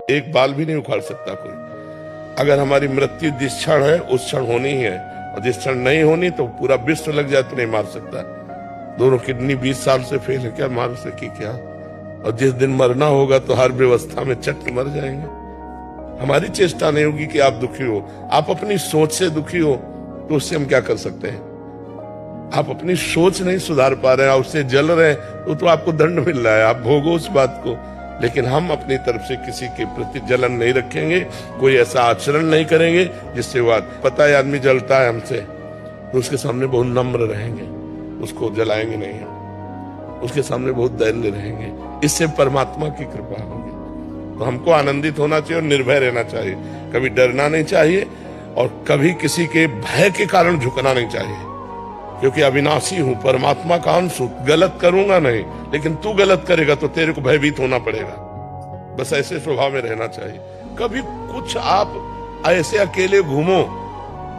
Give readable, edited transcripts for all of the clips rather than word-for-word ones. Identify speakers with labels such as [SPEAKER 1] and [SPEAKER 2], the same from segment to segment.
[SPEAKER 1] एक बाल भी नहीं उखाड़ सकता कोई। अगर हमारी मृत्यु जिस क्षण है उस क्षण होनी ही है, और जिस क्षण नहीं होनी तो पूरा विश्व लग जाए तो नहीं मार सकता। दोनों किडनी 20 साल से फेल है, क्या मार सकी क्या? और जिस दिन मरना होगा तो हर व्यवस्था में चट मर जाएंगे। हमारी चेष्टा नहीं होगी कि आप दुखी हो, आप अपनी सोच से दुखी हो तो उससे हम क्या कर सकते हैं? आप अपनी सोच नहीं सुधार पा रहे हैं, आप उससे जल रहे हैं तो आपको दंड मिल रहा है, आप भोगो उस बात को। लेकिन हम अपनी तरफ से किसी के प्रति जलन नहीं रखेंगे, कोई ऐसा आचरण नहीं करेंगे जिससे वो पता है आदमी जलता है हमसे तो उसके सामने बहुत नम्र रहेंगे, उसको जलाएंगे नहीं, हम उसके सामने बहुत दैन्य रहेंगे। इससे परमात्मा की कृपा होगी। तो हमको आनंदित होना चाहिए और निर्भय रहना चाहिए, कभी डरना नहीं चाहिए और कभी किसी के भय के कारण झुकना नहीं चाहिए, क्योंकि अविनाशी हूं, परमात्मा का अंश हूं, गलत करूंगा नहीं, लेकिन तू गलत करेगा तो तेरे को भयभीत होना पड़ेगा। बस ऐसे स्वभाव में रहना चाहिए। कभी कुछ आप ऐसे अकेले घूमो,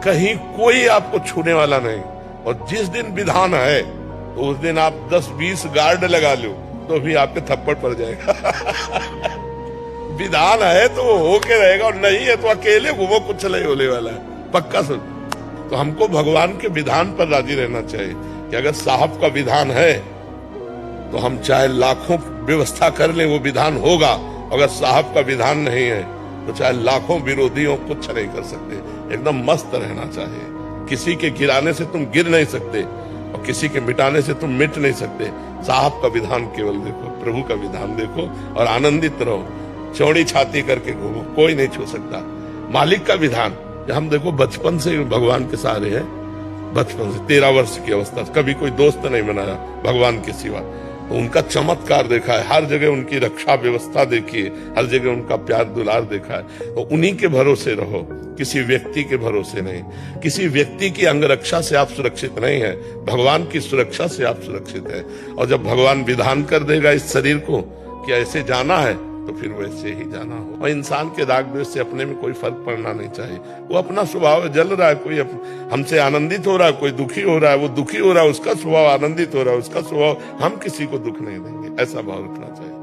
[SPEAKER 1] कहीं कोई आपको छूने वाला नहीं, और जिस दिन विधान है तो उस दिन आप 10-20 गार्ड लगा लो तो भी आपके थप्पड़ पड़ जाएगा। विधान है तो वो होके रहेगा, और नहीं है तो अकेले घूमो, कुछ नहीं होने वाला है, पक्का सुन। तो हमको भगवान के विधान पर राजी रहना चाहिए कि अगर साहब का विधान है तो हम चाहे लाखों व्यवस्था कर लें, वो विधान होगा। अगर साहब का विधान नहीं है तो चाहे लाखों विरोधियों कुछ नहीं कर सकते। एकदम मस्त रहना चाहिए। किसी के गिराने से तुम गिर नहीं सकते और किसी के मिटाने से तुम मिट नहीं सकते। साहब का विधान केवल देखो, प्रभु का विधान देखो और आनंदित रहो, चौड़ी छाती करके घूमो, कोई नहीं छू सकता। मालिक का विधान, हम देखो बचपन से भगवान के सहारे हैं, बचपन से 13 वर्ष की अवस्था, कभी कोई दोस्त नहीं बनाया भगवान के सिवा। तो उनका चमत्कार देखा है, हर जगह उनकी रक्षा व्यवस्था देखी है, हर जगह उनका प्यार दुलार देखा है। तो उन्हीं के भरोसे रहो, किसी व्यक्ति के भरोसे नहीं। किसी व्यक्ति की अंगरक्षा से आप सुरक्षित नहीं है, भगवान की सुरक्षा से आप सुरक्षित है। और जब भगवान विधान कर देगा इस शरीर को कि ऐसे जाना है तो फिर वैसे ही जाना हो। और इंसान के राग द्वेष से अपने में कोई फर्क पड़ना नहीं चाहिए। वो अपना स्वभाव जल रहा है, कोई हमसे आनंदित हो रहा है, कोई दुखी हो रहा है, वो दुखी हो रहा है, उसका स्वभाव आनंदित हो रहा है, उसका स्वभाव, हम किसी को दुख नहीं देंगे, ऐसा भाव रखना चाहिए।